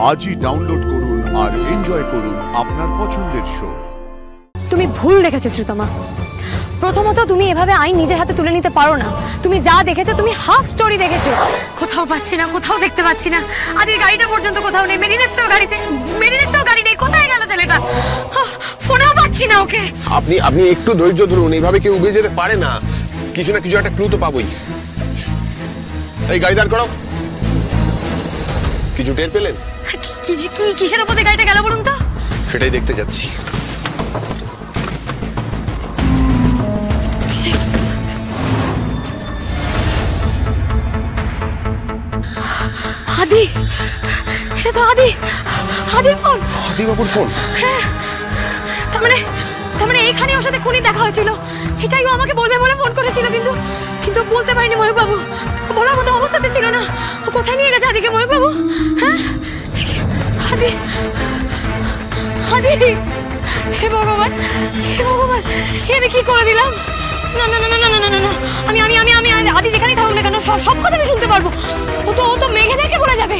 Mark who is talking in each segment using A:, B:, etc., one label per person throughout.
A: আজই ডাউনলোড করুন আর এনজয় করুন আপনার পছন্দের শো।
B: তুমি ভুল দেখেছো শ্রুতমা। প্রথমত তুমি এভাবে আইন নিজের হাতে তুলে নিতে পারো না। তুমি যা দেখেছো তুমি হাফ স্টোরি দেখেছো। কোথাও পাচ্ছি না, কোথাও দেখতে পাচ্ছি না। আদির গাড়িটা পর্যন্ত কোথাও নেই। মেরিনেস্টোর গাড়ি নেই। কোথায় গেল ছেলেটা? ফোনেও পাচ্ছি না ওকে।
C: আপনি একটু ধৈর্য ধরুন, এইভাবে কেউ উবে যেতে পারে না। কিছু না কিছু একটা ক্লু তো পাবোই। এই গাড়ি দাঁড় করাও। কিছু টের পেলেন?
B: কিসের উপরে গাড়িটা গেল বলুন তো?
C: সেটাই দেখতে যাচ্ছি।
B: আদি, এটা তো আদির ফোন।
C: আদি বাবুর ফোন?
B: হ্যাঁ। তার মানে এইখানে ওর সাথে খুনি দেখা হয়েছিল। এটাই ও আমাকে বলবে বলে ফোন করেছিল, কিন্তু বলতে পারিনি ময়ূক বাবু। বলার মতো অবস্থাতে ছিল না। ও কোথায় নিয়ে গেছে আদিকে ময়ূক বাবু? হ্যাঁ, আদি, হে ভগবান, আমি কি করে দিলাম? না না না না না না না, আমি আদি যেখানেই থাকুক না কেন সব কথা আমি শুনতে পারবো। ও তো মেঘেদেরকে বলে যাবে।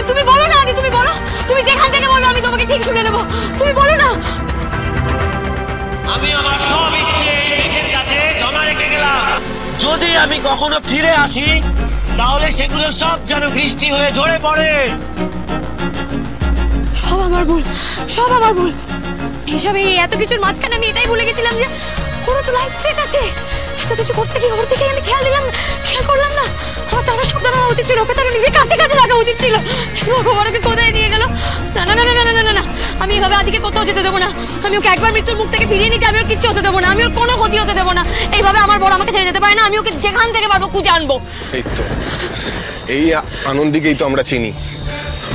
B: তুমি বলো না আদি, তুমি বলো। তুমি যেখান থেকে বলো আমি তোমাকে ঠিক শুনে নেবো। তুমি বলো না।
D: আমি আমার সব ইচ্ছে মেঘের কাছে জমা রেখে গেলাম। যদি আমি কখনো ফিরে আসি তাহলে সেগুলো সব যেন বৃষ্টি হয়ে ঝরে পড়ে।
B: সব আমার ভুল। এসব এত কিছুর মাঝখানে আমি এটাই ভুলে গেছিলাম যে কোনো তো লাইফ থ্রেট আছে। এত কিছু করতে গিয়ে আমি খেয়াল করলাম না। আমার তারা সাবধান হওয়া উচিত ছিল। ওকে তারা নিজের কাছে রাখা উচিত ছিল। ভগবান ওকে কোথায় নিয়ে গেল? না না না না না না না, আমি এভাবে আদিকে কোথাও যেতে দেবো না। আমি ওকে একবার মৃত্যুর মুখ থেকে ফিরিয়ে নিচ্ছি। আমি ওর কিচ্ছু হতে দেবো না। আমি ওর কোনো ক্ষতি হতে দেবো না। এইভাবে আমার বড় আমাকে ছেড়ে যেতে পারে না। আমি ওকে যেখান থেকে পারবো খুঁজে আনবো।
C: এই আনন্দিকেই তো আমরা চিনি।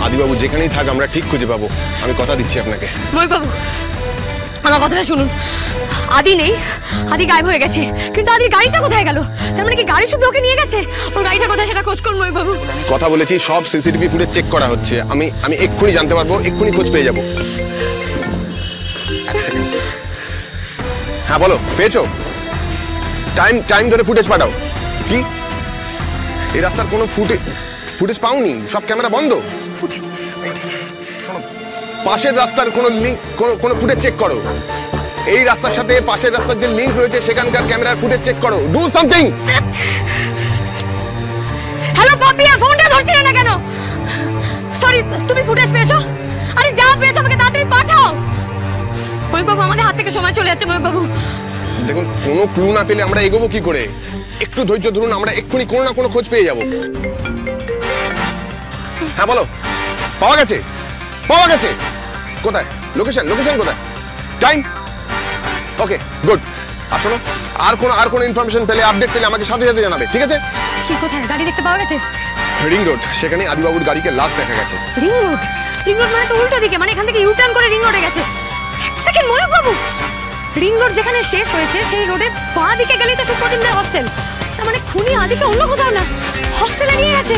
C: আদিবাবু যেখানেই থাক আমরা ঠিক খুঁজে পাবো, আমি কথা দিচ্ছি আপনাকে।
B: ময়ূক বাবু, আমার কথাটা শুনুন। আদি নেই, আদি গায়েব হয়ে গেছে। কিন্তু আদির গাড়িটা কোথায় গেল? তার মানে কি গাড়ি শুধু ওকে নিয়ে গেছে? ওর গাড়িটা কোথায় সেটা খোঁজ করুন ময়ূক বাবু।
C: কথা বলেছি, সব সিসিটিভি ফুটেজ চেক করা হচ্ছে। আমি এক্ষুনি জানতে পারবো, এক্ষুনি খোঁজ পেয়ে যাবো। হ্যাঁ বলো, পেয়েছো? টাইম ধরে ফুটেজ পাঠাও। কি এই রাস্তার কোনো ফুটেজ পাওনি? সব ক্যামেরা বন্ধ। পাশের রাস্তার কোনো লিংক, কোনো ফুটেজ চেক করো। এই রাস্তার সাথে পাশের রাস্তার যে লিংক রয়েছে সেখানকার ক্যামেরার ফুটেজ চেক করো। Do something.
B: হ্যালো পাপি, ফোনটা ধরছিস না কেন? সরি, তুমি ফুটেজ পেয়েছো? আরে যা পেয়েছো আমাকে তাড়াতাড়ি পাঠাও। ময়ূক বাবু, আমাদের হাত থেকে সময় চলে যাচ্ছে ময়ূক বাবু।
C: দেখুন, কোনো ক্লু না পেলে আমরা এগোবো কি করে? একটু ধৈর্য ধরুন, আমরা এক্ষুনি কোনো না কোনো খোঁজ পেয়ে যাবো। হ্যাঁ বলো, পাওয়া গেছে? কোথায়? লোকেশন কোথায়? টাইম? ওকে, গুড। আসলে আর কোনো ইনফরমেশন পেলে, আপডেট পেলে আমাকে সাথে জানাবে, ঠিক আছে?
B: কি কোথায় গাড়ি দেখতে পাওয়া গেছে?
C: রিং রোড, সেখানে আদিবাবুর গাড়িকে লাস্ট দেখা গেছে।
B: রিং রোড মানে তো উল্টো দিকে, মানে এখান থেকে ইউটার্ন করে রিং রোডে গেছে। সেকেন্ড ময়ূক বাবু, রিং রোড যেখানে শেষ হয়েছে সেই রোডের বাঁ দিকে গেলেই তো সুপ্রতিমদের হস্টেল। তার মানে খুনি আদিকে অন্য কোথাও না, হস্টেলে নিয়ে গেছে।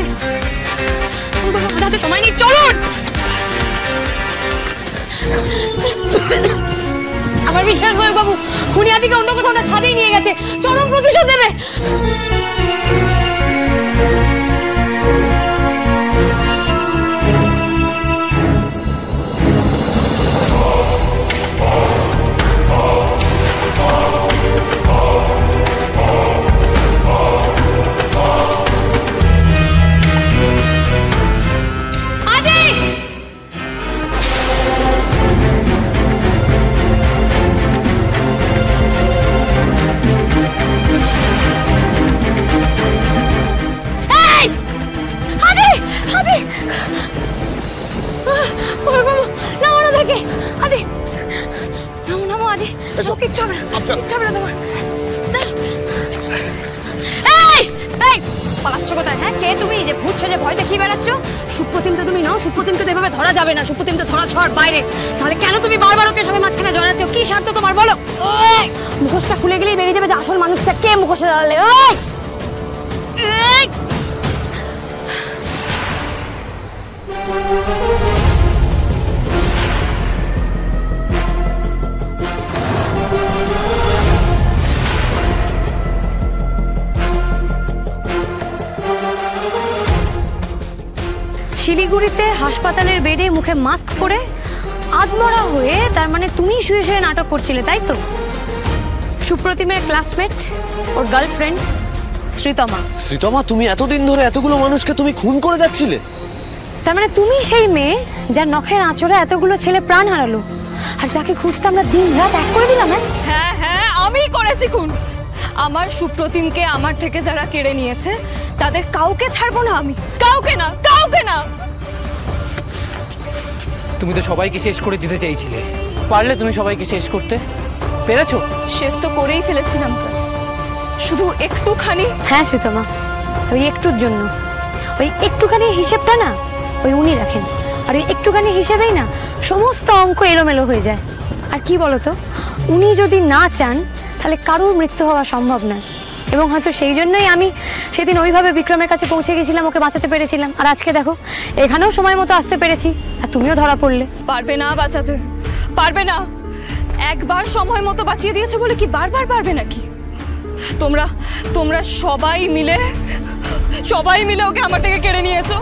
B: সময় নেই, চলুন। আমার বিশ্বাস ময়ূক বাবু, খুনি আদিকে অন্য কোথাও না, ছাদেই নিয়ে গেছে। চরম প্রতিশোধ দেবে। সুপ্রতিম তো তুমি নও। সুপ্রতিমকে তো এভাবে ধরা যাবে না। সুপ্রতিম তো ধরা ছোঁয়ার বাইরে। তাহলে কেন তুমি বারবার ওকে সবাই মাঝখানে জড়াচ্ছ? কি স্বার্থ তোমার বলো? মুখোশটা খুলে গেলেই বেরিয়ে যাবে যে আসল মানুষটা কে মুখোশে জড়ালে। শিলিগুড়ি চুরিতে হাসপাতালের বেডে মুখে মাস্ক পরে আধমরা হয়ে, তার মানে তুমি শুয়ে শুয়ে নাটক করছিলে, তাই তো? সুপ্রতিমের ক্লাসমেট, ওর গার্লফ্রেন্ড শ্রীতমা।
E: শ্রীতমা, তুমি এতদিন ধরে এতগুলো মানুষকে তুমি খুন করে যাচ্ছিলে?
B: তার মানে তুমি সেই মেয়ে যার নখের আঁচড়ে এতগুলো ছেলে প্রাণ হারালো, আর যাকে খুঁজতে আমরা দিন রাত এক করে দিলাম।
F: হ্যাঁ হ্যাঁ, আমিই করেছি খুন। আমার সুপ্রতিমকে আমার থেকে যারা কেড়ে নিয়েছে তাদের কাউকে ছাড়বো না আমি, কাউকে না, কাউকে না।
G: তুমি তো সবাইকে শেষ করে দিতে চাইছিলে, পারলে তুমি সবাইকে শেষ করতে পেরেছো?
F: শেষ তো করেই ফেলেছিলাম, শুধু একটুখানি।
B: হ্যাঁ শ্রীতমা, ওই একটুর জন্য, ওই একটুখানি হিসেবটা না ওই উনি রাখেন, আর ওই একটুখানি হিসেবেই না সমস্ত অঙ্ক এলোমেলো হয়ে যায়। আর কি বলতো, উনি যদি না চান তাহলে কারোর মৃত্যু হওয়া সম্ভব নয়, এবং হয়তো সেই জন্যই আমি সেদিন ওইভাবে বিক্রমের কাছে পৌঁছে গেছিলাম, ওকে বাঁচাতে পেরেছিলাম। আর আজকে দেখো, এখানেও সময় মতো আসতে পেরেছি, আর তুমিও ধরা পড়লে।
F: পারবে না বাঁচাতে, পারবে না। একবার সময় মতো বাঁচিয়ে দিয়েছো বলে কি বারবার পারবে নাকি? তোমরা তোমরা সবাই মিলে ওকে আমার থেকে কেড়ে নিয়েছো।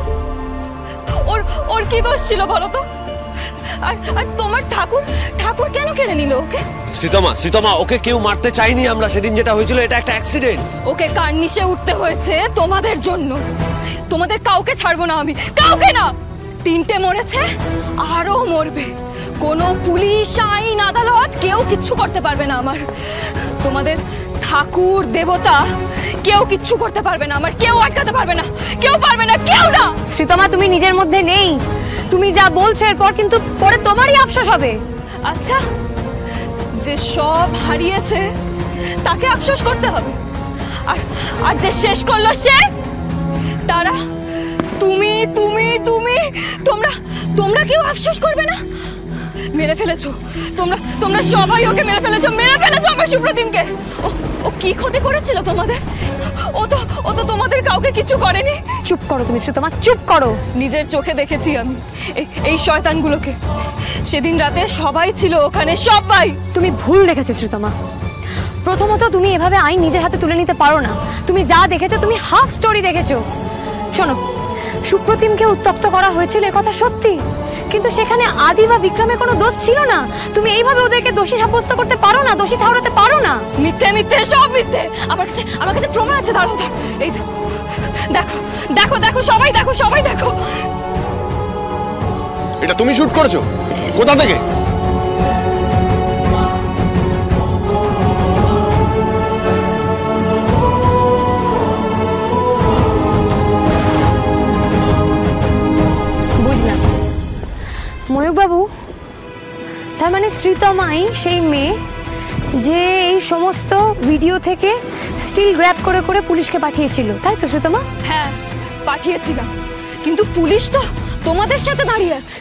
F: ওর কি দোষ ছিল বলো তো? আর তোমার ঠাকুর কেন কেড়ে নিল ওকে?
E: শ্রীতমা, ওকে কেউ মারতে চাইনি আমরা। সেদিন যেটা হয়েছিল এটা একটা অ্যাক্সিডেন্ট।
F: ওকে কার্নিশে উঠতে হয়েছে তোমাদের জন্য। তোমাদের কাউকে ছাড়বো না আমি, কাউকে না। 3টে মরেছে, আরো মরবে। কোনো পুলিশ, আইন, আদালত কেউ কিচ্ছু করতে পারবে না আমার। তোমাদের ঠাকুর, দেবতা কেউ কিচ্ছু করতে পারবে না আমার, কেউ আটকাতে পারবে না, কেউ পারবে না, কেউ না।
B: শ্রীতমা, তুমি নিজের মধ্যে নেই। তুমি যা বলছো এরপর কিন্তু পরে তোমারই আফসোস হবে।
F: আচ্ছা, যে সব হারিয়েছে তাকে আফসোস করতে হবে, আর যে শেষ করলো সে, তারা তুমি তুমি তুমি তোমরা কেউ আফসোস করবে না? মেরে ফেলেছো তোমরা সবাই ওকে মেরে ফেলেছো আমার সুপ্রতিমকে। ও কি ক্ষতি করেছিল তোমাদের? ও তো তোমাদের কাউকে কিছু করেনি।
B: চুপ করো তুমি শ্রীতমা, চুপ করো।
F: নিজের চোখে দেখেছি আমি এই শয়তানগুলোকে। সেদিন রাতে সবাই ছিল ওখানে, সবাই।
B: তুমি ভুল দেখেছো শ্রীতমা। প্রথমত তুমি এভাবে আইন নিজের হাতে তুলে নিতে পারো না। তুমি যা দেখেছো তুমি হাফ স্টোরি দেখেছো। শোনো, সুপ্রতিমকে উত্তক্ত করা হয়েছিল এ কথা সত্যি, কিন্তু সেখানে আদি বা বিক্রমের কোনো দোষ ছিল না। তুমি এইভাবে ওদেরকে দোষী সাব্যস্ত করতে পারো না, দোষী ঠাউরাতে পারো না।
F: মিথ্যে সব মিথ্যে। আমার কাছে প্রমাণ আছে, দাঁড়াও। এই দেখো সবাই দেখো।
C: এটা তুমি শুট করেছো? কোথা থেকে?
B: বুঝলাম ময়ূকবাবু, তার মানে শ্রীতমাই সেই মেয়ে যে এই সমস্ত ভিডিও থেকে স্টিল গ্র্যাব করে করে পুলিশকে পাঠিয়েছিল, তাই তো শ্রীতমা?
F: হ্যাঁ, পাঠিয়েছিলাম, কিন্তু পুলিশ তো তোমাদের সাথে দাঁড়িয়ে আছে।